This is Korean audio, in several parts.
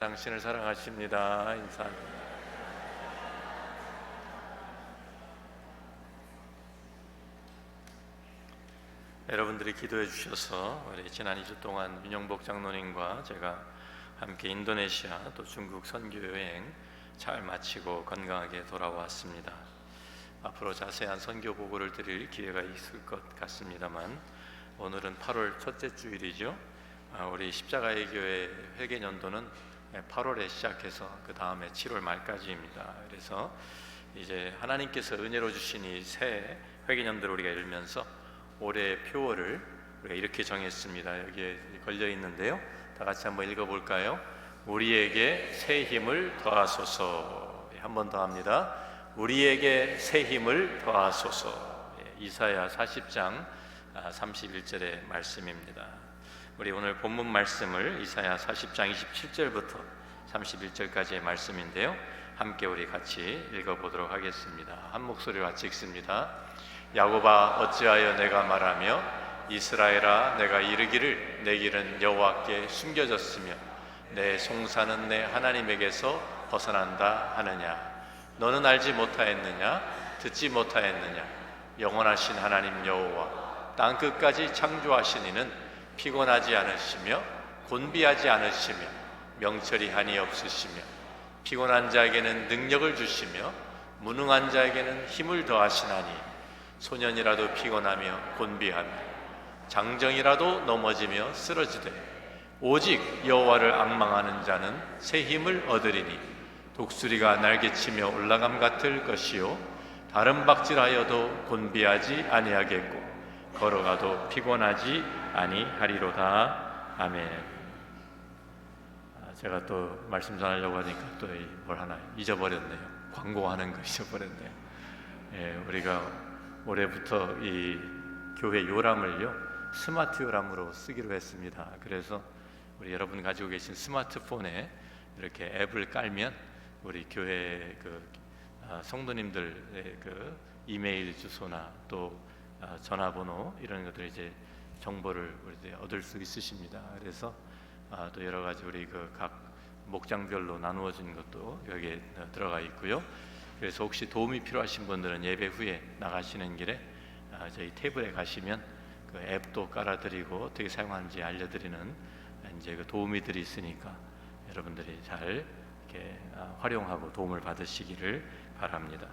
당신을 사랑하십니다. 인사합니다. 여러분들이 기도해 주셔서 우리 지난 2주 동안 윤영복 장로님과 제가 함께 인도네시아 또 중국 선교 여행 잘 마치고 건강하게 돌아왔습니다. 앞으로 자세한 선교 보고를 드릴 기회가 있을 것 같습니다만 오늘은 8월 첫째 주일이죠. 우리 십자가의 교회 회개년도는 8월에 시작해서 그 다음에 7월 말까지입니다. 그래서 이제 하나님께서 은혜로 주신 이 새 회개년도를 우리가 열면서 올해 표어를 우리가 이렇게 정했습니다. 여기에 걸려 있는데요. 다 같이 한번 읽어볼까요? 우리에게 새 힘을 더하소서. 한 번 더 합니다. 우리에게 새 힘을 더하소서. 이사야 40장 31절의 말씀입니다. 우리 오늘 본문 말씀을 이사야 40장 27절부터 31절까지의 말씀인데요. 함께 우리 같이 읽어보도록 하겠습니다. 한 목소리로 같이 읽습니다. 야곱아 어찌하여 내가 말하며 이스라엘아 내가 이르기를 내 길은 여호와께 숨겨졌으며 내 송사는 내 하나님에게서 벗어난다 하느냐. 너는 알지 못하였느냐 듣지 못하였느냐. 영원하신 하나님 여호와 땅끝까지 창조하신 이는 피곤하지 않으시며 곤비하지 않으시며 명철이 한이 없으시며 피곤한 자에게는 능력을 주시며 무능한 자에게는 힘을 더하시나니 소년이라도 피곤하며 곤비하며 장정이라도 넘어지며 쓰러지되 오직 여호와를 앙망하는 자는 새 힘을 얻으리니 독수리가 날개치며 올라감 같을 것이요 다른 박질하여도 곤비하지 아니하겠고 걸어가도 피곤하지 아니하리로다. 아멘. 제가 또 말씀 전하려고 하니까 또 뭘 하나 잊어버렸네요. 광고하는 거 잊어버렸네요. 우리가 올해부터 이 교회 요람을요 스마트 요람으로 쓰기로 했습니다. 그래서 우리 여러분 가지고 계신 스마트폰에 이렇게 앱을 깔면 우리 교회 성도님들의 이메일 주소나 또 전화번호 이런 것들 이제 정보를 이제 얻을 수 있으십니다. 그래서 또 여러 가지 우리 각 목장별로 나누어진 것도 여기에 들어가 있고요. 그래서 혹시 도움이 필요하신 분들은 예배 후에 나가시는 길에 저희 테이블에 가시면 그 앱도 깔아드리고 어떻게 사용하는지 알려드리는 이제 도우미들이 있으니까 여러분들이 잘 이렇게 활용하고 도움을 받으시기를 바랍니다.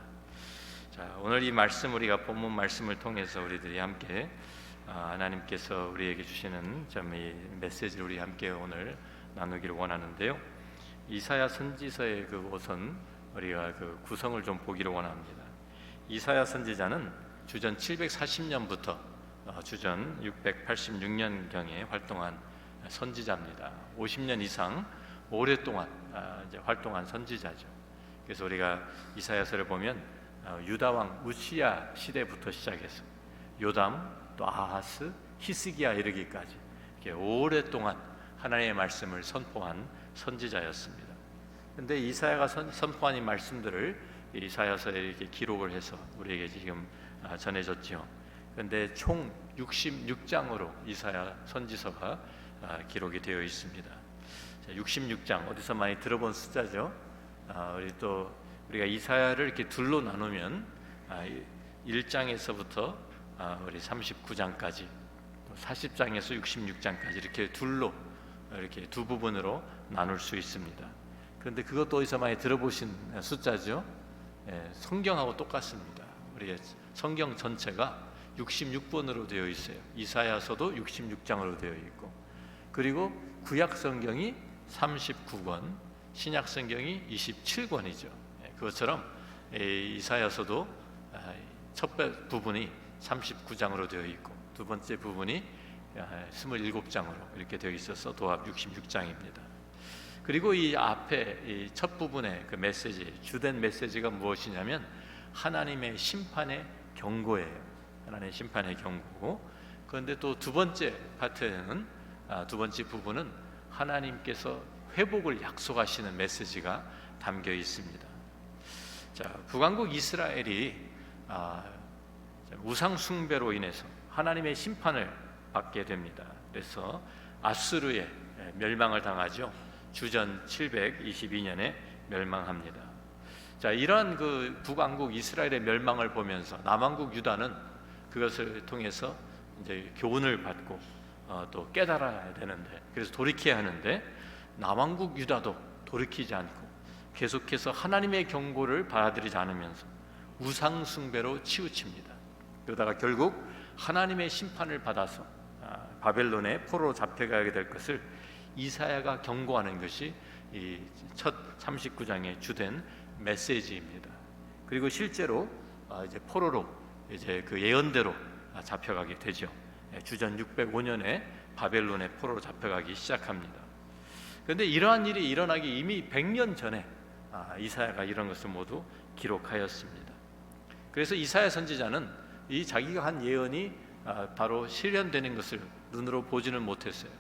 자, 오늘 이 말씀 우리가 본문 말씀을 통해서 우리들이 함께 하나님께서 우리에게 주시는 이 메시지를 우리 함께 오늘 나누기를 원하는데요. 이사야 선지서의 우선 우리가 구성을 좀 보기를 원합니다. 이사야 선지자는 주전 740년부터 주전 686년경에 활동한 선지자입니다. 50년 이상 오랫동안 이제 활동한 선지자죠. 그래서 우리가 이사야서를 보면 유다 왕 우시야 시대부터 시작해서 요담, 또 아하스, 히스기야 이르기까지 이렇게 오랫동안 하나님의 말씀을 선포한 선지자였습니다. 그런데 이사야가 선포한 이 말씀들을 이사야서에 이렇게 기록을 해서 우리에게 지금 전해졌지요. 그런데 총 66장으로 이사야 선지서가 기록이 되어 있습니다. 66장 어디서 많이 들어본 숫자죠. 우리가 이사야를 이렇게 둘로 나누면 1장에서부터 우리 39장까지 40장에서 66장까지 이렇게 둘로 이렇게 두 부분으로 나눌 수 있습니다. 그런데 그것도 어디서 많이 들어보신 숫자죠. 성경하고 똑같습니다. 우리 성경 전체가 66번으로 되어 있어요. 이사야서도 66장으로 되어 있고 그리고 구약 성경이 39권, 신약 성경이 27권이죠. 그것처럼 이사야서도 첫 부분이 39장으로 되어 있고 두 번째 부분이 27장으로 이렇게 되어 있어서 도합 66장입니다. 그리고 이 앞에 이 첫 부분의 메시지, 주된 메시지가 무엇이냐면 하나님의 심판의 경고예요. 하나님의 심판의 경고고 그런데 또 두 번째 파트에는 두 번째 부분은 하나님께서 회복을 약속하시는 메시지가 담겨 있습니다. 자, 북왕국 이스라엘이 우상 숭배로 인해서 하나님의 심판을 받게 됩니다. 그래서 아수르의 멸망을 당하죠. 주전 722년에 멸망합니다. 자, 이러한 그 북왕국 이스라엘의 멸망을 보면서 남왕국 유다는 그것을 통해서 이제 교훈을 받고 또 깨달아야 되는데, 그래서 돌이켜야 하는데, 남왕국 유다도 돌이키지 않고 계속해서 하나님의 경고를 받아들이지 않으면서 우상 숭배로 치우칩니다. 그러다가 결국 하나님의 심판을 받아서 바벨론의 포로로 잡혀가게 될 것을 이사야가 경고하는 것이 이 첫 39장의 주된 메시지입니다. 그리고 실제로 이제 포로로 이제 그 예언대로 잡혀가게 되죠. 주전 605년에 바벨론의 포로로 잡혀가기 시작합니다. 그런데 이러한 일이 일어나기 이미 100년 전에 이사야가 이런 것을 모두 기록하였습니다. 그래서 이사야 선지자는 이 자기가 한 예언이 바로 실현되는 것을 눈으로 보지는 못했어요.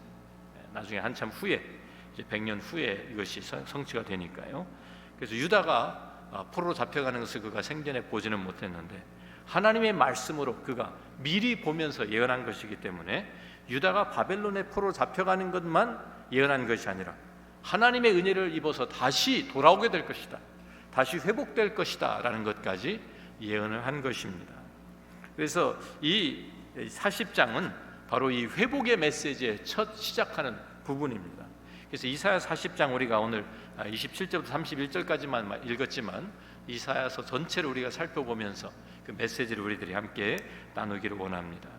나중에 한참 후에, 이제 100년 후에 이것이 성취가 되니까요. 그래서 유다가 포로로 잡혀가는 것을 그가 생전에 보지는 못했는데, 하나님의 말씀으로 그가 미리 보면서 예언한 것이기 때문에 유다가 바벨론의 포로로 잡혀가는 것만 예언한 것이 아니라 하나님의 은혜를 입어서 다시 돌아오게 될 것이다, 다시 회복될 것이다 라는 것까지 예언을 한 것입니다. 그래서 이 40장은 바로 이 회복의 메시지의 첫 시작하는 부분입니다. 그래서 이사야 40장 우리가 오늘 27절부터 31절까지만 읽었지만 이사야서 전체를 우리가 살펴보면서 그 메시지를 우리들이 함께 나누기를 원합니다.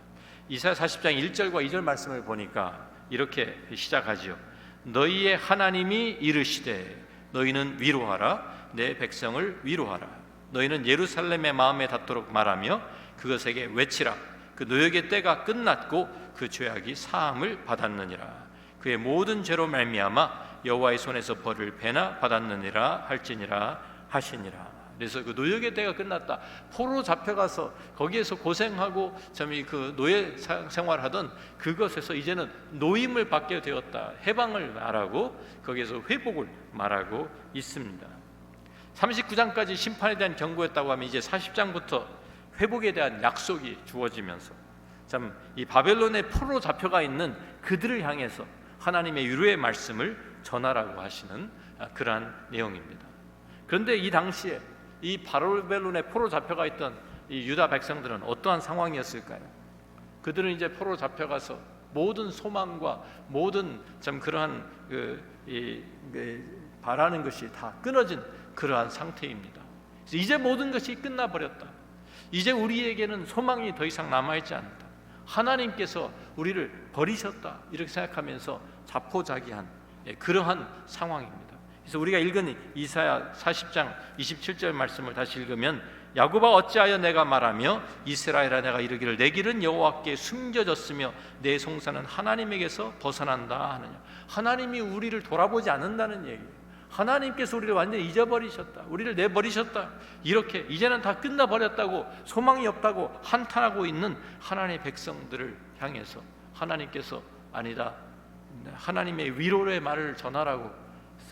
이사야 40장 1절과 2절 말씀을 보니까 이렇게 시작하지요. 너희의 하나님이 이르시되 너희는 위로하라, 내 백성을 위로하라. 너희는 예루살렘의 마음에 닿도록 말하며 그것에게 외치라. 그 노역의 때가 끝났고 그 죄악이 사함을 받았느니라. 그의 모든 죄로 말미암아 여호와의 손에서 벌을 배나 받았느니라 할지니라 하시니라. 그래서 그 노역의 때가 끝났다. 포로로 잡혀가서 거기에서 고생하고 참 그 노예 생활하던 그것에서 이제는 노임을 받게 되었다, 해방을 말하고 거기에서 회복을 말하고 있습니다. 39장까지 심판에 대한 경고였다고 하면 이제 40장부터 회복에 대한 약속이 주어지면서 참 이 바벨론의 포로로 잡혀가 있는 그들을 향해서 하나님의 위로의 말씀을 전하라고 하시는 그러한 내용입니다. 그런데 이 당시에 이 바벨론의 포로로 잡혀가 있던 이 유다 백성들은 어떠한 상황이었을까요? 그들은 이제 포로로 잡혀가서 모든 소망과 모든 참 그러한 바라는 것이 다 끊어진 그러한 상태입니다. 이제 모든 것이 끝나버렸다. 이제 우리에게는 소망이 더 이상 남아있지 않다. 하나님께서 우리를 버리셨다, 이렇게 생각하면서 자포자기한 그러한 상황입니다. 그래서 우리가 읽은 이사야 40장 27절 말씀을 다시 읽으면 야곱아 어찌하여 내가 말하며 이스라엘아 내가 이르기를 내 길은 여호와께 숨겨졌으며 내 송사는 하나님에게서 벗어난다 하느냐. 하나님이 우리를 돌아보지 않는다는 얘기예요. 하나님께서 우리를 완전히 잊어버리셨다, 우리를 내버리셨다, 이렇게 이제는 다 끝나버렸다고, 소망이 없다고 한탄하고 있는 하나님의 백성들을 향해서 하나님께서 아니다, 하나님의 위로의 말을 전하라고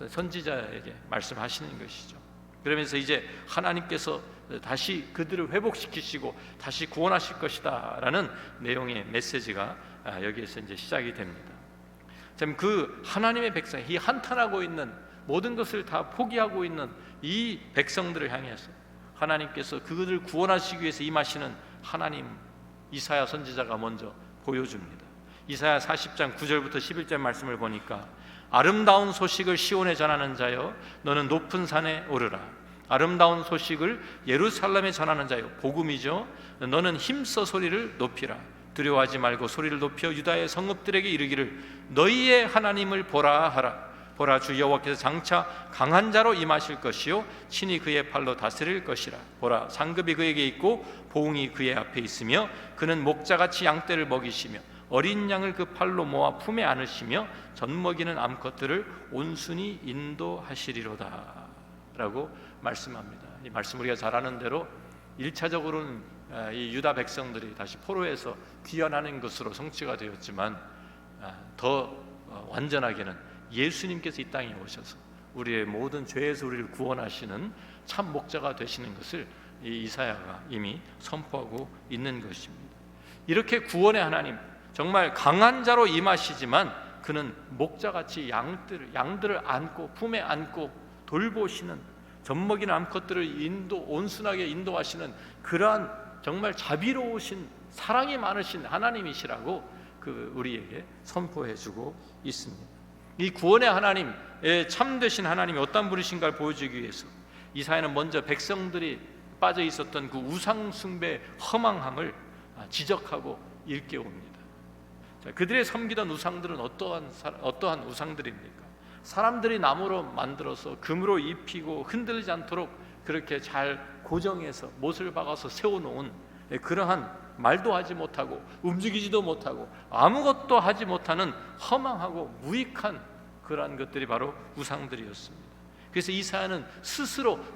선지자에게 말씀하시는 것이죠. 그러면서 이제 하나님께서 다시 그들을 회복시키시고 다시 구원하실 것이다 라는 내용의 메시지가 여기에서 이제 시작이 됩니다. 참 그 하나님의 백성, 이 한탄하고 있는 모든 것을 다 포기하고 있는 이 백성들을 향해서 하나님께서 그들을 구원하시기 위해서 임하시는 하나님, 이사야 선지자가 먼저 보여줍니다. 이사야 40장 9절부터 11절 말씀을 보니까 아름다운 소식을 시온에 전하는 자여 너는 높은 산에 오르라. 아름다운 소식을 예루살렘에 전하는 자여, 복음이죠. 너는 힘써 소리를 높이라. 두려워하지 말고 소리를 높여 유다의 성읍들에게 이르기를 너희의 하나님을 보라 하라. 보라, 주 여호와께서 장차 강한 자로 임하실 것이요 친히 그의 팔로 다스릴 것이라. 보라, 상급이 그에게 있고 보응이 그의 앞에 있으며 그는 목자같이 양떼를 먹이시며 어린 양을 그 팔로 모아 품에 안으시며 젖먹이는 암컷들을 온순히 인도하시리로다 라고 말씀합니다. 이 말씀 우리가 잘 아는 대로 1차적으로는 이 유다 백성들이 다시 포로에서 귀환하는 것으로 성취가 되었지만 더 완전하게는 예수님께서 이 땅에 오셔서 우리의 모든 죄에서 우리를 구원하시는 참 목자가 되시는 것을 이 이사야가 이미 선포하고 있는 것입니다. 이렇게 구원의 하나님, 정말 강한 자로 임하시지만 그는 목자같이 양들을 안고 품에 안고 돌보시는, 젖먹이는 암컷들을 온순하게 인도하시는 그러한 정말 자비로우신, 사랑이 많으신 하나님이시라고 우리에게 선포해주고 있습니다. 이 구원의 하나님, 참되신 하나님이 어떤 분이신가를 보여주기 위해서 이사야는 먼저 백성들이 빠져 있었던 그 우상 숭배의 허망함을 지적하고 일깨웁니다. 자, 그들의 섬기던 우상들은 어떠한 우상들입니까? 사람들이 나무로 만들어서 금으로 입히고 흔들리지 않도록 그렇게 잘 고정해서 못을 박아서 세워놓은 그러한 말도 하지 못하고 움직이지도 못하고 아무것도 하지 못하는 허망하고 무익한 그러한 것들이 바로 우상들이었습니다. 그래서 이사야는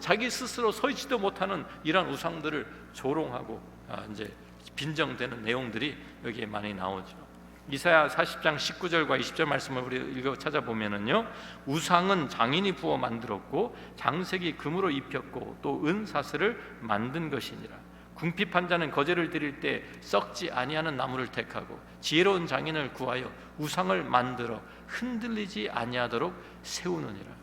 자기 스스로 서 있지도 못하는 이러한 우상들을 조롱하고 이제 빈정되는 내용들이 여기에 많이 나오죠. 이사야 40장 19절과 20절 말씀을 우리 읽어 찾아보면은요, 우상은 장인이 부어 만들었고 장색이 금으로 입혔고 또 은사슬을 만든 것이니라. 궁핍한 자는 거제를 드릴 때 썩지 아니하는 나무를 택하고 지혜로운 장인을 구하여 우상을 만들어 흔들리지 아니하도록 세우느니라.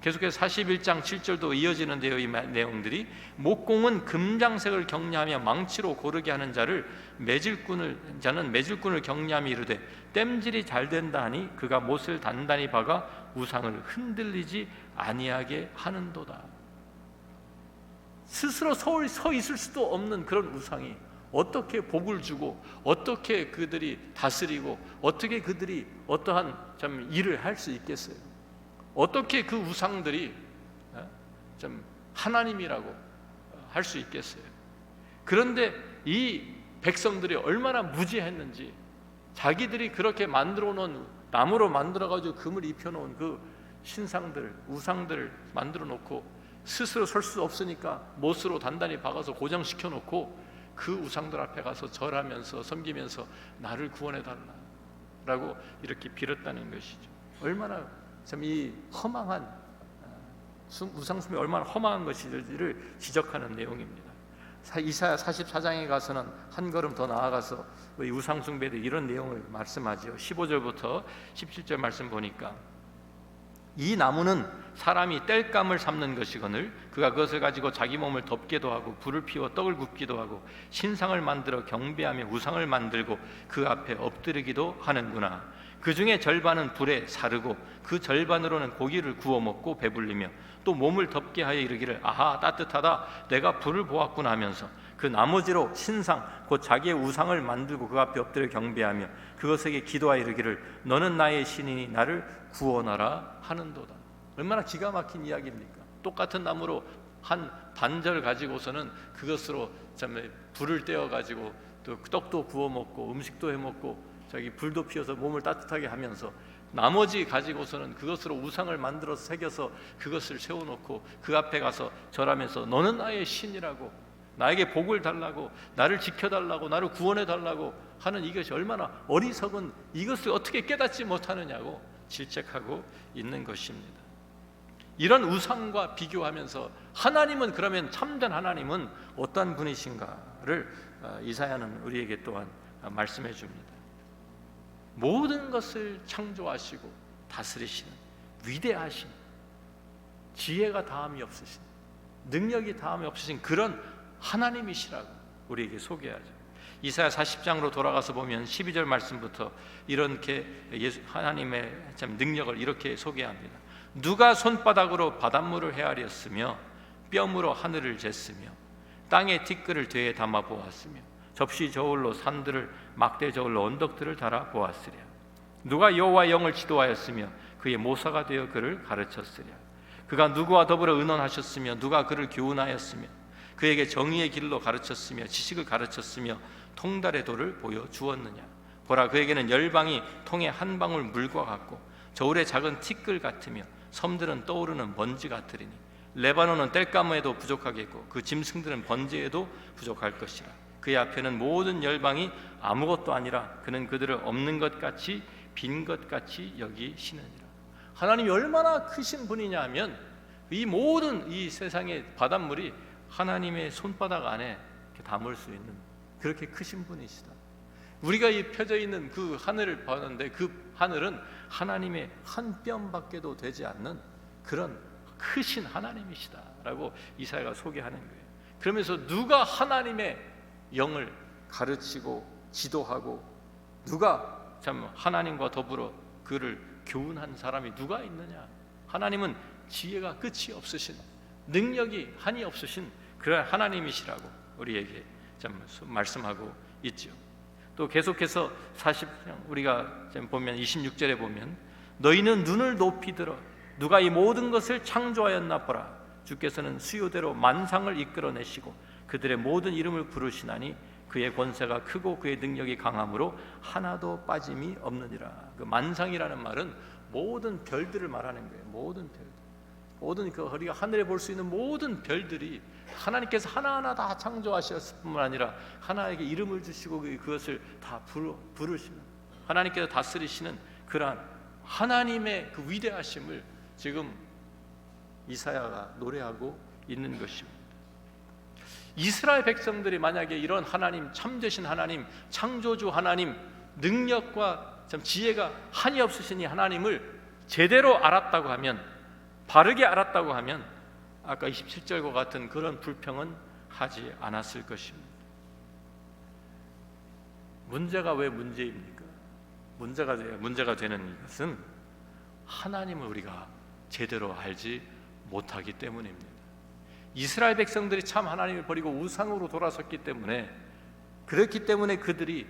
계속해서 41장 7절도 이어지는데요, 이 내용들이 목공은 금장색을 경려하며 망치로 고르게 하는 자는 매질꾼을 경려하며 이르되 땜질이 잘 된다 하니 그가 못을 단단히 박아 우상을 흔들리지 아니하게 하는도다. 스스로 서 있을 수도 없는 그런 우상이 어떻게 복을 주고 어떻게 그들이 다스리고 어떻게 그들이 어떠한 참 일을 할 수 있겠어요? 어떻게 그 우상들이 좀 하나님이라고 할 수 있겠어요? 그런데 이 백성들이 얼마나 무지했는지, 자기들이 그렇게 만들어 놓은, 나무로 만들어 가지고 금을 입혀 놓은 그 신상들, 우상들을 만들어 놓고 스스로 설 수 없으니까 못으로 단단히 박아서 고정시켜 놓고 그 우상들 앞에 가서 절하면서 섬기면서 나를 구원해 달라라고 이렇게 빌었다는 것이죠. 얼마나 참 이 허망한 우상숭배 얼마나 허망한 것인지를 지적하는 내용입니다. 이사야 44장에 가서는 한 걸음 더 나아가서 이 우상숭배도 이런 내용을 말씀하죠. 15절부터 17절 말씀 보니까 이 나무는 사람이 땔감을 삶는 것이거늘 그가 그것을 가지고 자기 몸을 덮게도 하고 불을 피워 떡을 굽기도 하고 신상을 만들어 경배하며 우상을 만들고 그 앞에 엎드리기도 하는구나. 그 중에 절반은 불에 사르고 그 절반으로는 고기를 구워 먹고 배불리며 또 몸을 덮게 하여 이르기를 아하 따뜻하다 내가 불을 보았구나 하면서 그 나머지로 신상 곧 자기의 우상을 만들고 그 앞에 엎드려 경배하며 그것에게 기도하여 이르기를 너는 나의 신이니 나를 구원하라 하는도다. 얼마나 기가 막힌 이야기입니까? 똑같은 나무로 한 단절 가지고서는 그것으로 참 불을 떼어 가지고 또 떡도 구워 먹고 음식도 해 먹고 자기 불도 피워서 몸을 따뜻하게 하면서 나머지 가지고서는 그것으로 우상을 만들어서 새겨서 그것을 세워놓고 그 앞에 가서 절하면서 너는 나의 신이라고, 나에게 복을 달라고, 나를 지켜달라고, 나를 구원해달라고 하는 이것이 얼마나 어리석은, 이것을 어떻게 깨닫지 못하느냐고 질책하고 있는 것입니다. 이런 우상과 비교하면서 하나님은, 그러면 참된 하나님은 어떤 분이신가를 이사야는 우리에게 또한 말씀해 줍니다. 모든 것을 창조하시고 다스리시는 위대하신, 지혜가 다함이 없으신, 능력이 다함이 없으신 그런 하나님이시라고 우리에게 소개하죠. 이사야 40장으로 돌아가서 보면 12절 말씀부터 이렇게 하나님의 참 능력을 이렇게 소개합니다. 누가 손바닥으로 바닷물을 헤아렸으며 뼘으로 하늘을 쟀으며 땅의 티끌을 되에 담아 보았으며 접시 저울로 산들을 막대 저울로 언덕들을 달아 보았으랴. 누가 여호와의 영을 지도하였으며 그의 모사가 되어 그를 가르쳤으랴. 그가 누구와 더불어 의논하셨으며 누가 그를 교훈하였으며 그에게 정의의 길로 가르쳤으며 지식을 가르쳤으며 통달의 도를 보여주었느냐. 보라, 그에게는 열방이 통에 한 방울 물과 같고 저울의 작은 티끌 같으며 섬들은 떠오르는 먼지 같으리니 레바논은 땔감에도 부족하겠고 그 짐승들은 번제에도 부족할 것이라. 그의 앞에는 모든 열방이 아무것도 아니라 그는 그들을 없는 것 같이 빈 것 같이 여기시느니라. 하나님이 얼마나 크신 분이냐 하면 이 모든 이 세상의 바닷물이 하나님의 손바닥 안에 담을 수 있는 그렇게 크신 분이시다. 우리가 이 펴져 있는 그 하늘을 봤는데 그 하늘은 하나님의 한 뼘밖에도 되지 않는 그런 크신 하나님이시다라고 이사야가 소개하는 거예요. 그러면서 누가 하나님의 영을 가르치고 지도하고 누가 참 하나님과 더불어 그를 교훈한 사람이 누가 있느냐? 하나님은 지혜가 끝이 없으신, 능력이 한이 없으신 그런 하나님이시라고 우리에게 참 말씀하고 있죠. 또 계속해서 우리가 보면 26절에 보면 너희는 눈을 높이 들어 누가 이 모든 것을 창조하였나 보라. 주께서는 수요대로 만상을 이끌어내시고 그들의 모든 이름을 부르시나니 그의 권세가 크고 그의 능력이 강함으로 하나도 빠짐이 없느니라. 그 만상이라는 말은 모든 별들을 말하는 거예요. 모든 별들, 모든 그 우리가 하늘에 볼 수 있는 모든 별들이 하나님께서 하나하나 다 창조하셨을 뿐만 아니라 하나에게 이름을 주시고 그것을 다 부르시는, 하나님께서 다스리시는 그러한 하나님의 그 위대하심을 지금 이사야가 노래하고 있는 것입니다. 이스라엘 백성들이 만약에 이런 하나님, 참되신 하나님, 창조주 하나님, 능력과 참 지혜가 한이 없으신 이 하나님을 제대로 알았다고 하면, 바르게 알았다고 하면 아까 27절과 같은 그런 불평은 하지 않았을 것입니다. 문제가 왜 문제입니까? 문제가 되는 이것은 하나님을 우리가 제대로 알지 못하기 때문입니다. 이스라엘 백성들이 참 하나님을 버리고 우상으로 돌아섰기 때문에, 그렇기 때문에 그들이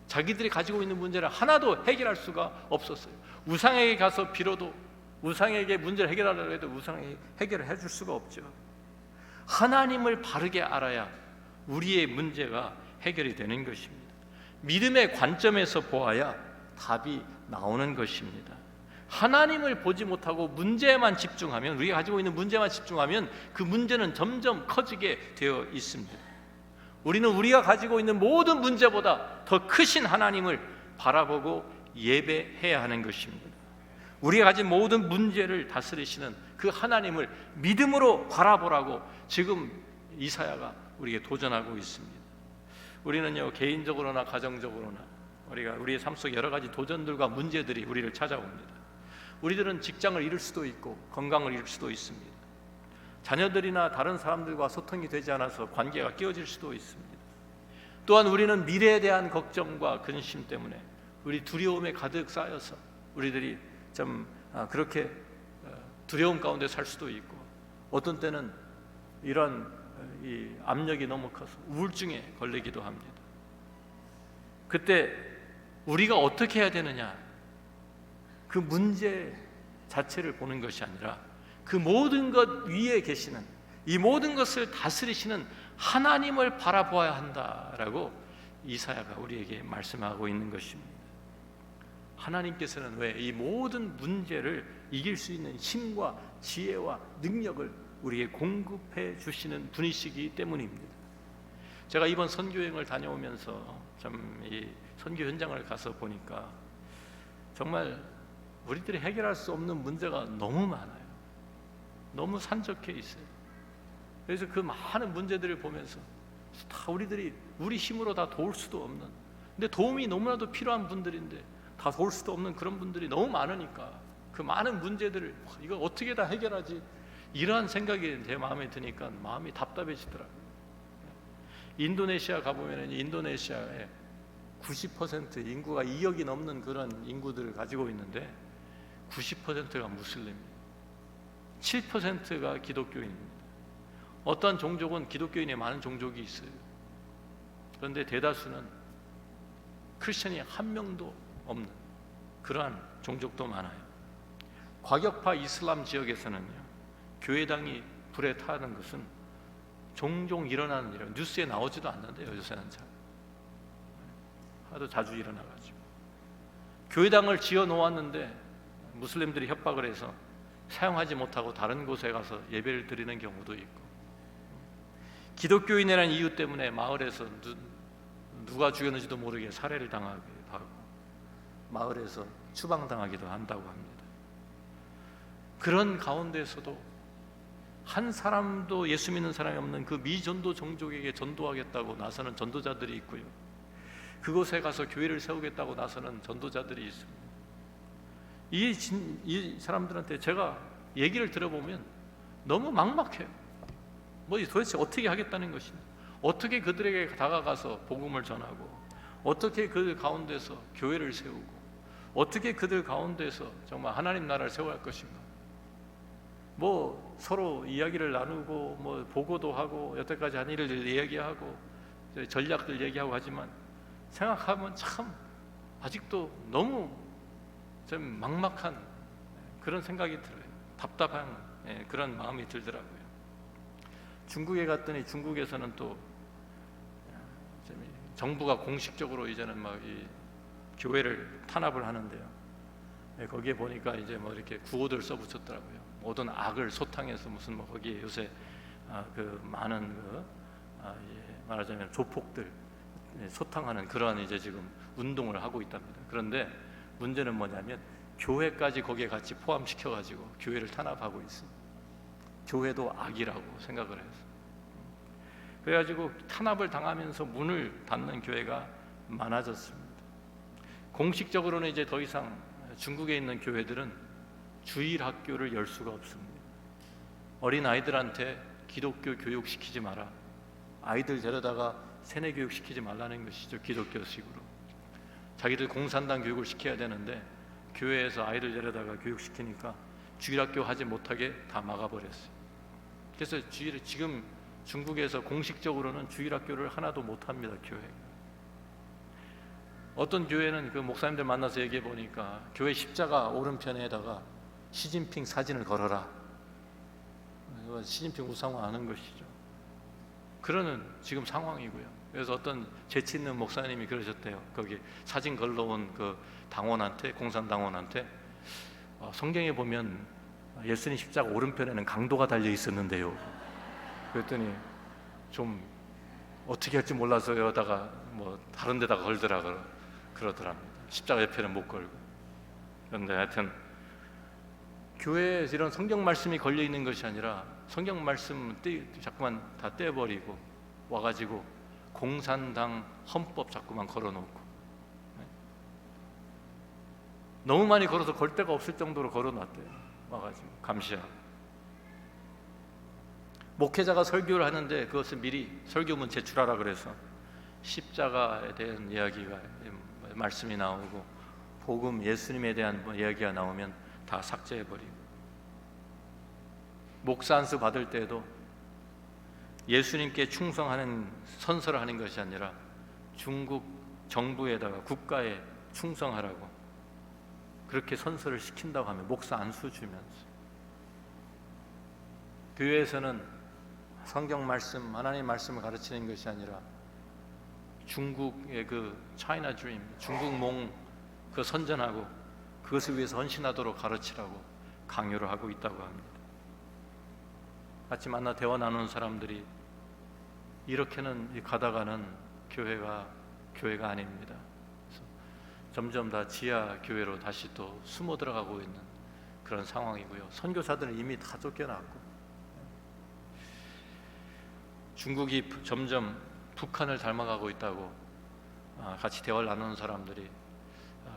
자기들이 가지고 있는 문제를 하나도 해결할 수가 없었어요. 우상에게 가서 빌어도 우상에게 문제를 해결하려고 해도 우상에게 해결을 해줄 수가 없죠. 하나님을 바르게 알아야 우리의 문제가 해결이 되는 것입니다. 믿음의 관점에서 보아야 답이 나오는 것입니다. 하나님을 보지 못하고 문제에만 집중하면, 우리가 가지고 있는 문제만 집중하면 그 문제는 점점 커지게 되어 있습니다. 우리는 우리가 가지고 있는 모든 문제보다 더 크신 하나님을 바라보고 예배해야 하는 것입니다. 우리가 가진 모든 문제를 다스리시는 그 하나님을 믿음으로 바라보라고 지금 이사야가 우리에게 도전하고 있습니다. 우리는요, 개인적으로나 가정적으로나 우리가 우리의 삶 속 여러 가지 도전들과 문제들이 우리를 찾아옵니다. 우리들은 직장을 잃을 수도 있고 건강을 잃을 수도 있습니다. 자녀들이나 다른 사람들과 소통이 되지 않아서 관계가 깨어질 수도 있습니다. 또한 우리는 미래에 대한 걱정과 근심 때문에 우리 두려움에 가득 쌓여서 우리들이 좀 그렇게 두려움 가운데 살 수도 있고, 어떤 때는 이런 이 압력이 너무 커서 우울증에 걸리기도 합니다. 그때 우리가 어떻게 해야 되느냐, 그 문제 자체를 보는 것이 아니라 그 모든 것 위에 계시는, 이 모든 것을 다스리시는 하나님을 바라보아야 한다라고 이사야가 우리에게 말씀하고 있는 것입니다. 하나님께서는 왜 이 모든 문제를 이길 수 있는 힘과 지혜와 능력을 우리에게 공급해 주시는 분이시기 때문입니다. 제가 이번 선교여행을 다녀오면서 참 이 선교 현장을 가서 보니까 정말 우리들이 해결할 수 없는 문제가 너무 많아요. 너무 산적해 있어요. 그래서 그 많은 문제들을 보면서 다 우리들이 우리 힘으로 다 도울 수도 없는, 근데 도움이 너무나도 필요한 분들인데 다 도울 수도 없는 그런 분들이 너무 많으니까 그 많은 문제들을 이거 어떻게 다 해결하지, 이러한 생각이 제 마음에 드니까 마음이 답답해지더라고요. 인도네시아 가보면 인도네시아에 90% 인구가 2억이 넘는 그런 인구들을 가지고 있는데 90%가 무슬림입니다. 7%가 기독교인입니다. 어떠한 종족은 기독교인이 많은 종족이 있어요. 그런데 대다수는 크리스천이 한 명도 없는 그러한 종족도 많아요. 과격파 이슬람 지역에서는요, 교회당이 불에 타는 것은 종종 일어나는 일이에요. 뉴스에 나오지도 않는데요, 요새는 잘 하도 자주 일어나가지고 교회당을 지어 놓았는데 무슬림들이 협박을 해서 사용하지 못하고 다른 곳에 가서 예배를 드리는 경우도 있고, 기독교인이라는 이유 때문에 마을에서 누가 죽였는지도 모르게 살해를 당하기도 하고 마을에서 추방당하기도 한다고 합니다. 그런 가운데서도 한 사람도 예수 믿는 사람이 없는 그 미전도 종족에게 전도하겠다고 나서는 전도자들이 있고요, 그곳에 가서 교회를 세우겠다고 나서는 전도자들이 있습니다. 이 사람들한테 제가 얘기를 들어보면 너무 막막해요. 뭐 도대체 어떻게 하겠다는 것이냐, 어떻게 그들에게 다가가서 복음을 전하고, 어떻게 그들 가운데서 교회를 세우고, 어떻게 그들 가운데서 정말 하나님 나라를 세워갈 것인가. 뭐 서로 이야기를 나누고 뭐 보고도 하고 여태까지 한 일을 이야기하고 전략들 얘기하고 하지만 생각하면 참 아직도 너무 좀 막막한 그런 생각이 들어요. 답답한 그런 마음이 들더라고요. 중국에 갔더니 중국에서는 또 정부가 공식적으로 이제는 막 이 교회를 탄압을 하는데요. 거기에 보니까 이제 뭐 이렇게 구호들 써붙였더라고요. 모든 악을 소탕해서 무슨 뭐 거기에 요새 그 많은 말하자면 조폭들 소탕하는 그러한 이제 지금 운동을 하고 있답니다. 그런데 문제는 뭐냐면 교회까지 거기에 같이 포함시켜 가지고 교회를 탄압하고 있습니다. 교회도 악이라고 생각을 해서. 그래가지고 탄압을 당하면서 문을 닫는 교회가 많아졌습니다. 공식적으로는 이제 더 이상 중국에 있는 교회들은 주일 학교를 열 수가 없습니다. 어린 아이들한테 기독교 교육 시키지 마라. 아이들 데려다가 세뇌 교육 시키지 말라는 것이죠. 기독교식으로. 자기들 공산당 교육을 시켜야 되는데 교회에서 아이들 데려다가 교육시키니까 주일학교 하지 못하게 다 막아버렸어요. 그래서 지금 중국에서 공식적으로는 주일학교를 하나도 못합니다. 교회가. 어떤 교회는 그 목사님들 만나서 얘기해 보니까 교회 십자가 오른편에다가 시진핑 사진을 걸어라. 시진핑 우상화 하는 것이죠. 그러는 지금 상황이고요. 그래서 어떤 재치 있는 목사님이 그러셨대요. 거기 사진 걸러온 그 당원한테, 공산당원한테 성경에 보면 예수님 십자가 오른편에는 강도가 달려 있었는데요. 그랬더니 좀 어떻게 할지 몰라서 여다가 뭐 다른 데다가 걸더라 그러더랍니다. 십자가 옆에는 못 걸고. 그런데 하여튼 교회에 이런 성경 말씀이 걸려 있는 것이 아니라 성경 말씀 자꾸만 다 떼버리고 와가지고 공산당 헌법 자꾸만 걸어놓고, 너무 많이 걸어서 걸 데가 없을 정도로 걸어놨대요. 와가지고 감시하고. 목회자가 설교를 하는데 그것을 미리 설교문 제출하라 그래서 십자가에 대한 이야기가 말씀이 나오고 복음 예수님에 대한 이야기가 나오면 다 삭제해버리고, 목사 안수 받을 때도 예수님께 충성하는 선서를 하는 것이 아니라 중국 정부에다가 국가에 충성하라고 그렇게 선서를 시킨다고 하면 목사 안수 주면서, 교회에서는 성경 말씀, 하나님 말씀을 가르치는 것이 아니라 중국의 그 차이나 드림, 중국 몽 그 선전하고 그것을 위해서 헌신하도록 가르치라고 강요를 하고 있다고 합니다. 같이 만나 대화 나누는 사람들이 이렇게는 가다가는 교회가 아닙니다. 그래서 점점 다 지하 교회로 다시 또 숨어 들어가고 있는 그런 상황이고요. 선교사들은 이미 다 쫓겨났고, 중국이 점점 북한을 닮아가고 있다고 같이 대화를 나누는 사람들이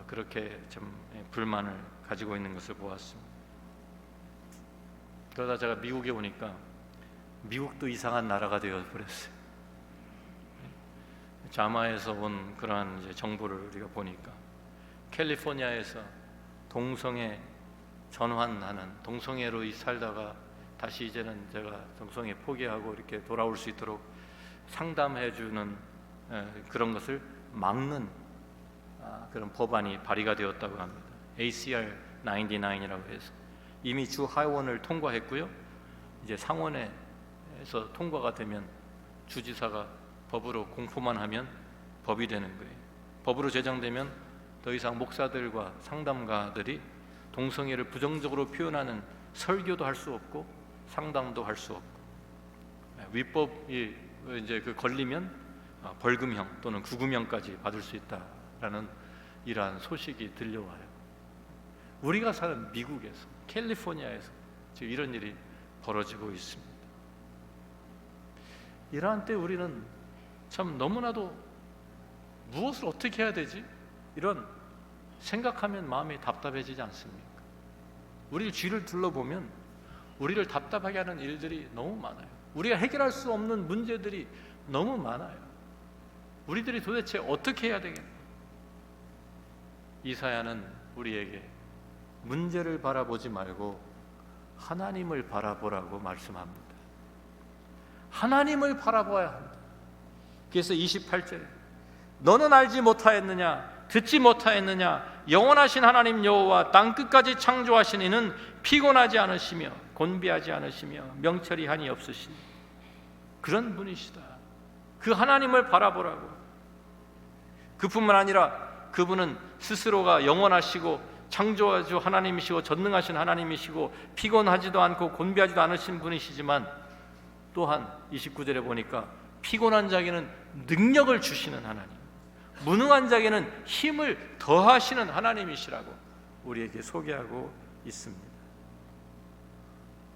그렇게 좀 불만을 가지고 있는 것을 보았습니다. 그러다 제가 미국에 오니까 미국도 이상한 나라가 되어 버렸어요. 자마에서 온 그러한 이제 정보를 우리가 보니까 캘리포니아에서 동성애 전환하는, 동성애로 살다가 다시 이제는 제가 동성애 포기하고 이렇게 돌아올 수 있도록 상담해주는 그런 것을 막는 그런 법안이 발의가 되었다고 합니다. ACR 99이라고 해서 이미 주 하원을 통과했고요. 이제 상원에서 통과가 되면 주지사가 법으로 공포만 하면 법이 되는 거예요. 법으로 제정되면 더 이상 목사들과 상담가들이 동성애를 부정적으로 표현하는 설교도 할 수 없고 상담도 할 수 없고, 위법이 이제 그 걸리면 벌금형 또는 구금형까지 받을 수 있다라는 이러한 소식이 들려와요. 우리가 사는 미국에서, 캘리포니아에서 지금 이런 일이 벌어지고 있습니다. 이러한 때 우리는 참 너무나도 무엇을 어떻게 해야 되지? 이런 생각하면 마음이 답답해지지 않습니까? 우리 주위를 둘러보면 우리를 답답하게 하는 일들이 너무 많아요. 우리가 해결할 수 없는 문제들이 너무 많아요. 우리들이 도대체 어떻게 해야 되겠나? 이사야는 우리에게 문제를 바라보지 말고 하나님을 바라보라고 말씀합니다. 하나님을 바라봐야 한다. 그래서 28절에 너는 알지 못하였느냐? 듣지 못하였느냐? 영원하신 하나님 여호와 땅끝까지 창조하신 이는 피곤하지 않으시며 곤비하지 않으시며 명철이 한이 없으시니 그런 분이시다. 그 하나님을 바라보라고. 그뿐만 아니라 그분은 스스로가 영원하시고 창조주 하나님이시고 전능하신 하나님이시고 피곤하지도 않고 곤비하지도 않으신 분이시지만 또한 29절에 보니까 피곤한 자에게는 능력을 주시는 하나님, 무능한 자에게는 힘을 더하시는 하나님이시라고 우리에게 소개하고 있습니다.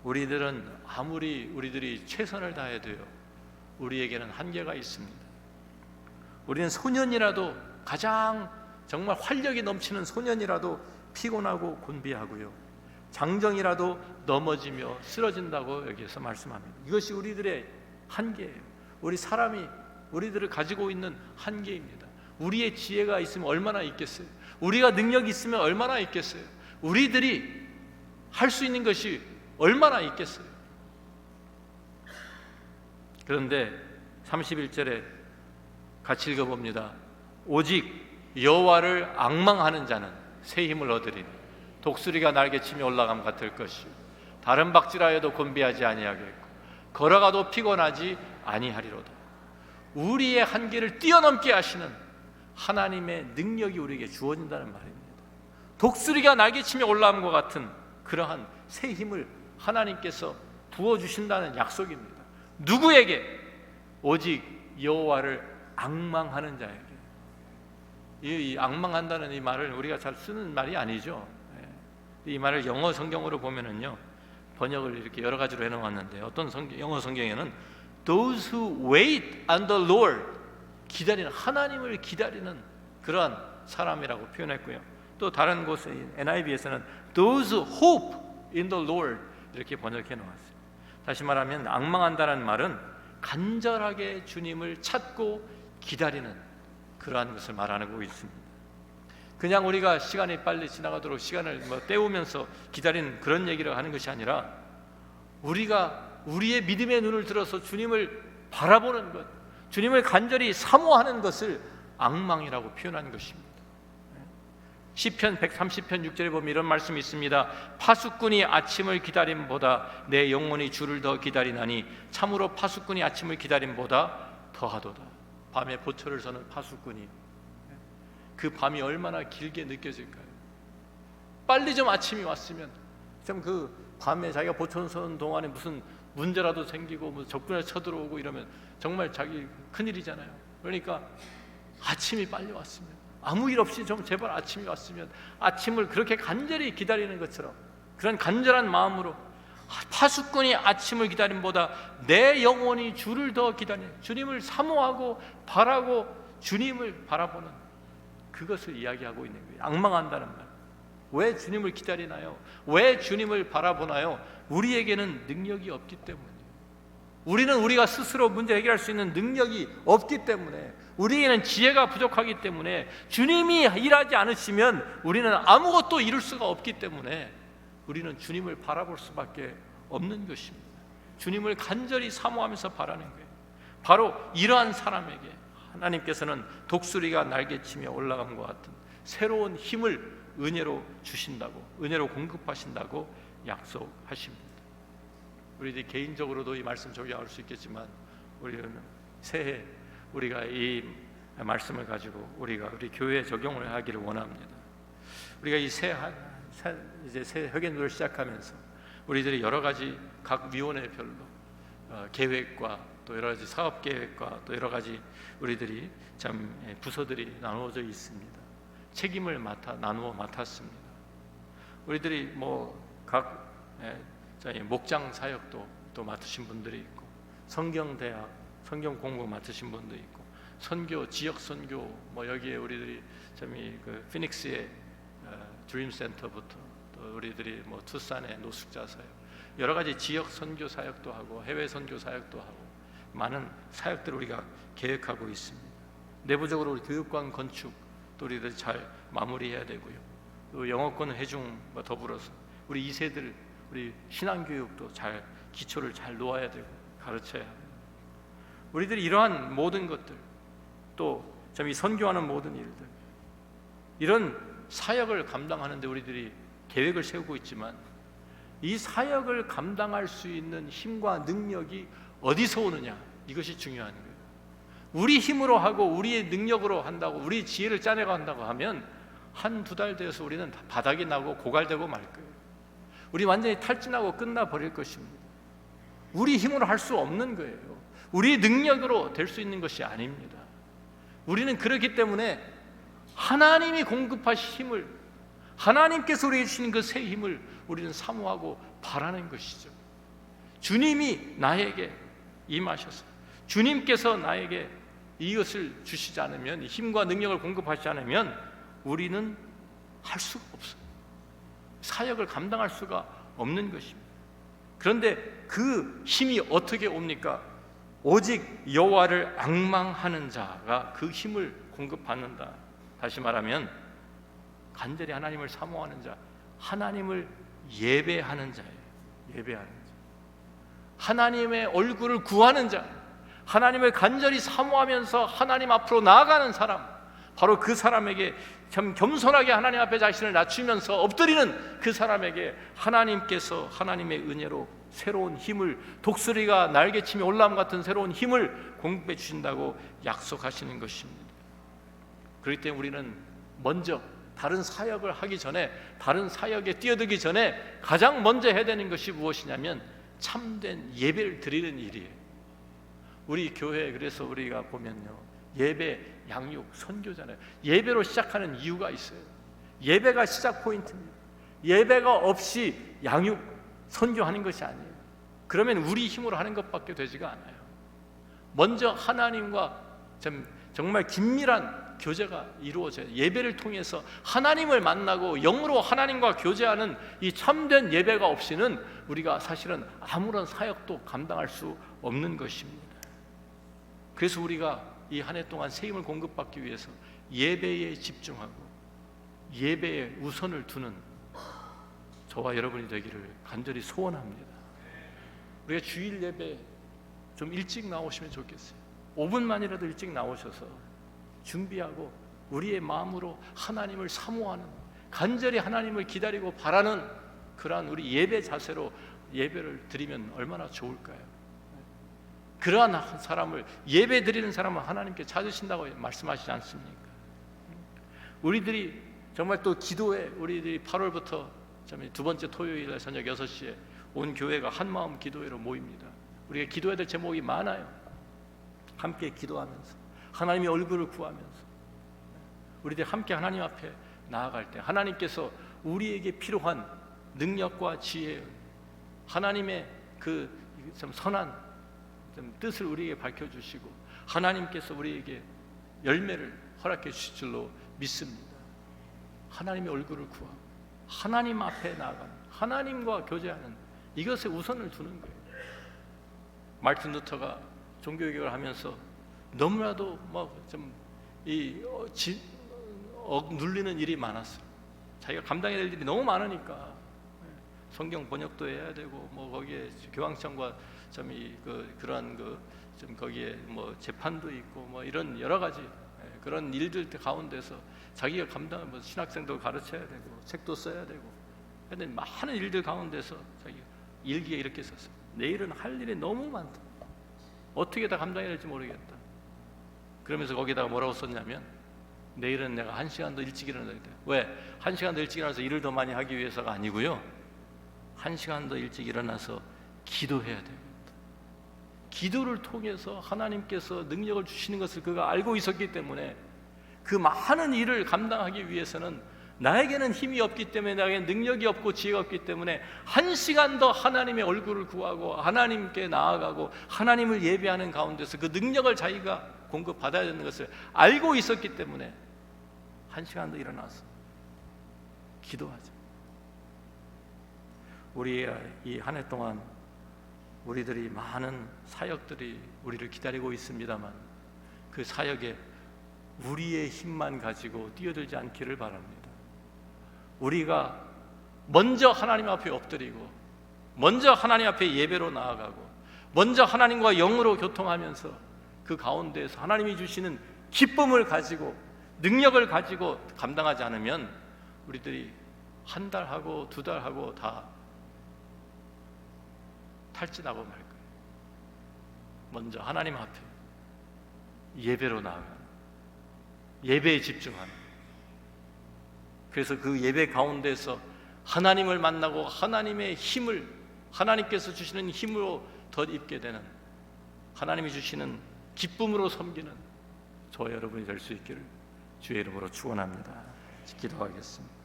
우리들은 아무리 우리들이 최선을 다해도요, 우리에게는 한계가 있습니다. 우리는 소년이라도, 가장 정말 활력이 넘치는 소년이라도 피곤하고 곤비하고요, 장정이라도 넘어지며 쓰러진다고 여기에서 말씀합니다. 이것이 우리들의 한계예요. 우리들을 가지고 있는 한계입니다. 우리의 지혜가 있으면 얼마나 있겠어요? 우리가 능력이 있으면 얼마나 있겠어요? 우리들이 할 수 있는 것이 얼마나 있겠어요? 그런데 31절에 같이 읽어봅니다. 오직 여호와를 앙망하는 자는 새 힘을 얻으리니 독수리가 날개치며 올라감 같을 것이요 다른 박질하여도 곤비하지 아니하겠고 걸어가도 피곤하지 아니하리로다. 우리의 한계를 뛰어넘게 하시는 하나님의 능력이 우리에게 주어진다는 말입니다. 독수리가 날개치며 올라감과 같은 그러한 새 힘을 하나님께서 부어주신다는 약속입니다. 누구에게? 오직 여호와를 앙망하는 자에게. 이 앙망한다는 이 말을 우리가 잘 쓰는 말이 아니죠. 이 말을 영어 성경으로 보면은요, 번역을 이렇게 여러 가지로 해놓았는데 어떤 영어 성경에는 those who wait on the Lord, 기다리는, 하나님을 기다리는 그러한 사람이라고 표현했고요. 또 다른 곳에 NIV에서는 those who hope in the Lord 이렇게 번역해 놓았어요. 다시 말하면 앙망한다는 말은 간절하게 주님을 찾고 기다리는 그러한 것을 말하고 있습니다. 그냥 우리가 시간이 빨리 지나가도록 시간을 때우면서 기다리는 그런 얘기를 하는 것이 아니라 우리가 우리의 믿음의 눈을 들어서 주님을 바라보는 것, 주님을 간절히 사모하는 것을 앙망이라고 표현하는 것입니다. 시편 130편 6절에 보면 이런 말씀이 있습니다. 파수꾼이 아침을 기다림보다 내 영혼이 주를 더 기다리나니 참으로 파수꾼이 아침을 기다림보다 더하도다. 밤에 보초를 서는 파수꾼이 그 밤이 얼마나 길게 느껴질까요? 빨리 좀 아침이 왔으면, 참 그 밤에 자기가 보초를 서는 동안에 무슨 문제라도 생기고 뭐 적군에 쳐들어오고 이러면 정말 자기 큰일이잖아요. 그러니까 아침이 빨리 왔으면, 아무 일 없이 좀 제발 아침이 왔으면, 아침을 그렇게 간절히 기다리는 것처럼 그런 간절한 마음으로 파수꾼이 아침을 기다림보다 내 영혼이 주를 더 기다리는, 주님을 사모하고 바라고 주님을 바라보는 그것을 이야기하고 있는 거예요. 앙망한다는 말. 왜 주님을 기다리나요? 왜 주님을 바라보나요? 우리에게는 능력이 없기 때문이에요. 우리는 우리가 스스로 문제 해결할 수 있는 능력이 없기 때문에, 우리에게는 지혜가 부족하기 때문에, 주님이 일하지 않으시면 우리는 아무것도 이룰 수가 없기 때문에 우리는 주님을 바라볼 수밖에 없는 것입니다. 주님을 간절히 사모하면서 바라는 거예요. 바로 이러한 사람에게 하나님께서는 독수리가 날개치며 올라감과 같은 새로운 힘을 은혜로 주신다고, 은혜로 공급하신다고 약속하십니다. 우리들 개인적으로도 이 말씀 적용할 수 있겠지만, 우리는 새해 우리가 이 말씀을 가지고 우리 교회에 적용을 하기를 원합니다. 우리가 이 새 회계누를 시작하면서 우리들이 여러 가지 각 위원회별로 계획과 또 여러 가지 사업 계획과 또 여러 가지 우리들이 참 부서들이 나누어져 있습니다. 책임을 나누어 맡았습니다. 우리들이 각 목장 사역도 또 맡으신 분들이 있고, 성경대학 성경 공부 맡으신 분도 있고, 선교 지역 선교 여기에 우리들이 참 그 피닉스에 드림센터부터 또 우리들이 투싼의 노숙자 사역, 여러 가지 지역 선교 사역도 하고 해외 선교 사역도 하고 많은 사역들을 우리가 계획하고 있습니다. 내부적으로 우리 교육관 건축 또 우리들 잘 마무리해야 되고요. 또 영어권 회중과 더불어서 우리 2세들 우리 신앙교육도 잘 기초를 잘 놓아야 되고 가르쳐야 합니다. 우리들이 이러한 모든 것들 또 이 선교하는 모든 일들 이런 사역을 감당하는데 우리들이 계획을 세우고 있지만 이 사역을 감당할 수 있는 힘과 능력이 어디서 오느냐 이것이 중요한 거예요. 우리 힘으로 하고 우리의 능력으로 한다고 우리 지혜를 짜내고 한다고 하면 한두 달 돼서 우리는 다 바닥이 나고 고갈되고 말 거예요. 우리 완전히 탈진하고 끝나버릴 것입니다. 우리 힘으로 할 수 없는 거예요. 우리 능력으로 될 수 있는 것이 아닙니다. 우리는 그렇기 때문에 하나님이 공급하신 힘을 하나님께서 우리에게 주신 그 새 힘을 우리는 사모하고 바라는 것이죠. 주님이 나에게 임하셔서 주님께서 나에게 이것을 주시지 않으면 힘과 능력을 공급하지 않으면 우리는 할 수가 없어요. 사역을 감당할 수가 없는 것입니다. 그런데 그 힘이 어떻게 옵니까? 오직 여호와를 앙망하는 자가 그 힘을 공급받는다. 다시 말하면 간절히 하나님을 사모하는 자, 하나님을 예배하는 자예요. 예배하는 자, 하나님의 얼굴을 구하는 자, 하나님을 간절히 사모하면서 하나님 앞으로 나아가는 사람, 바로 그 사람에게 참 겸손하게 하나님 앞에 자신을 낮추면서 엎드리는 그 사람에게 하나님께서 하나님의 은혜로 새로운 힘을, 독수리가 날개치며 올라옴 같은 새로운 힘을 공급해 주신다고 약속하시는 것입니다. 그렇기 때문에 우리는 먼저 다른 사역을 하기 전에, 다른 사역에 뛰어들기 전에 가장 먼저 해야 되는 것이 무엇이냐면 참된 예배를 드리는 일이에요. 우리 교회 그래서 우리가 보면요, 예배, 양육, 선교잖아요. 예배로 시작하는 이유가 있어요. 예배가 시작 포인트입니다. 예배가 없이 양육, 선교하는 것이 아니에요. 그러면 우리 힘으로 하는 것밖에 되지가 않아요. 먼저 하나님과 정말 긴밀한 교제가 이루어져요. 예배를 통해서 하나님을 만나고 영으로 하나님과 교제하는 이 참된 예배가 없이는 우리가 사실은 아무런 사역도 감당할 수 없는 것입니다. 그래서 우리가 이 한 해 동안 새 힘을 공급받기 위해서 예배에 집중하고 예배에 우선을 두는 저와 여러분이 되기를 간절히 소원합니다. 우리가 주일 예배 좀 일찍 나오시면 좋겠어요. 5분만이라도 일찍 나오셔서 준비하고 우리의 마음으로 하나님을 사모하는, 간절히 하나님을 기다리고 바라는 그러한 우리 예배 자세로 예배를 드리면 얼마나 좋을까요? 그러한 사람을, 예배 드리는 사람은 하나님께 찾으신다고 말씀하시지 않습니까? 우리들이 정말 또 기도에, 우리들이 8월부터 두 번째 토요일에 저녁 6시에 온 교회가 한마음 기도회로 모입니다. 우리가 기도해야 될 제목이 많아요. 함께 기도하면서 하나님의 얼굴을 구하면서 우리들 함께 하나님 앞에 나아갈 때 하나님께서 우리에게 필요한 능력과 지혜, 하나님의 그 참 선한 뜻을 우리에게 밝혀주시고 하나님께서 우리에게 열매를 허락해 주실 줄로 믿습니다. 하나님의 얼굴을 구하고 하나님 앞에 나아가는, 하나님과 교제하는 이것에 우선을 두는 거예요. 마르틴 루터가 종교개혁을 하면서 너무나도 눌리는 일이 많았어요. 자기가 감당해야 될 일이 너무 많으니까 성경 번역도 해야 되고 거기에 교황청과 거기에 재판도 있고 이런 여러 가지 그런 일들 가운데서 자기가 감당하면 신학생도 가르쳐야 되고 책도 써야 되고 하여튼 많은 일들 가운데서 자기가 일기에 이렇게 썼어요. 내일은 할 일이 너무 많다. 어떻게 다 감당해야 될지 모르겠다. 그러면서 거기다가 뭐라고 썼냐면 내일은 내가 1시간 더 일찍 일어나야 돼. 왜? 1시간 더 일찍 일어나서 일을 더 많이 하기 위해서가 아니고요, 1시간 더 일찍 일어나서 기도해야 됩니다. 기도를 통해서 하나님께서 능력을 주시는 것을 그가 알고 있었기 때문에 그 많은 일을 감당하기 위해서는 나에게는 힘이 없기 때문에, 나에게는 능력이 없고 지혜가 없기 때문에 1시간 더 하나님의 얼굴을 구하고 하나님께 나아가고 하나님을 예배하는 가운데서 그 능력을 자기가 공급받아야 되는 것을 알고 있었기 때문에 1시간 더 일어나서 기도하자. 우리 이 한 해 동안 우리들이 많은 사역들이 우리를 기다리고 있습니다만 그 사역에 우리의 힘만 가지고 뛰어들지 않기를 바랍니다. 우리가 먼저 하나님 앞에 엎드리고 먼저 하나님 앞에 예배로 나아가고 먼저 하나님과 영으로 교통하면서 그 가운데에서 하나님이 주시는 기쁨을 가지고 능력을 가지고 감당하지 않으면 우리들이 한 달하고 두 달하고 다 탈진하고 말 거예요. 먼저 하나님 앞에 예배로 나아가는, 예배에 집중하는, 그래서 그 예배 가운데서 하나님을 만나고 하나님의 힘을, 하나님께서 주시는 힘으로 덧입게 되는, 하나님이 주시는 기쁨으로 섬기는 저와 여러분이 될 수 있기를 주의 이름으로 축원합니다. 기도하겠습니다.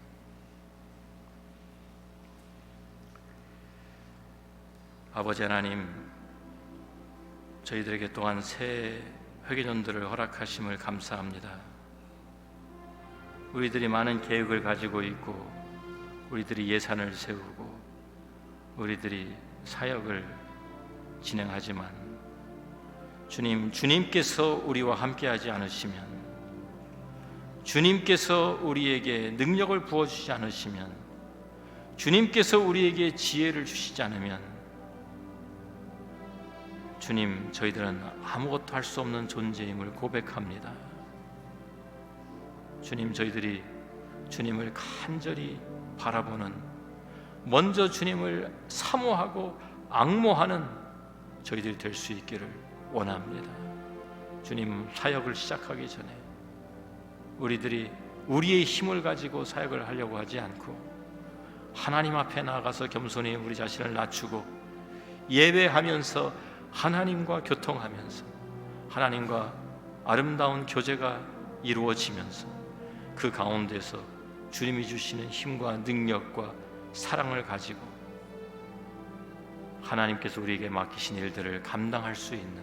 아버지 하나님, 저희들에게 또한 새 회개년들을 허락하심을 감사합니다. 우리들이 많은 계획을 가지고 있고 우리들이 예산을 세우고 우리들이 사역을 진행하지만 주님께서 우리와 함께하지 않으시면, 주님께서 우리에게 능력을 부어주시지 않으시면, 주님께서 우리에게 지혜를 주시지 않으면 주님, 저희들은 아무것도 할 수 없는 존재임을 고백합니다. 주님, 저희들이 주님을 간절히 바라보는, 먼저 주님을 사모하고 앙모하는 저희들이 될 수 있기를 원합니다. 주님, 사역을 시작하기 전에 우리들이 우리의 힘을 가지고 사역을 하려고 하지 않고 하나님 앞에 나아가서 겸손히 우리 자신을 낮추고 예배하면서 하나님과 교통하면서 하나님과 아름다운 교제가 이루어지면서 그 가운데서 주님이 주시는 힘과 능력과 사랑을 가지고 하나님께서 우리에게 맡기신 일들을 감당할 수 있는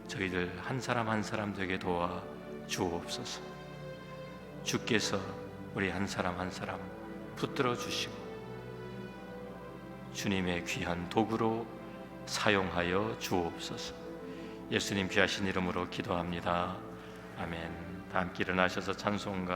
저희들 한 사람 한 사람 되게 도와 주옵소서. 주께서 우리 한 사람 한 사람 붙들어 주시고 주님의 귀한 도구로 사용하여 주옵소서. 예수님 귀하신 이름으로 기도합니다. 아멘. 다 함께 일어나셔서 찬송가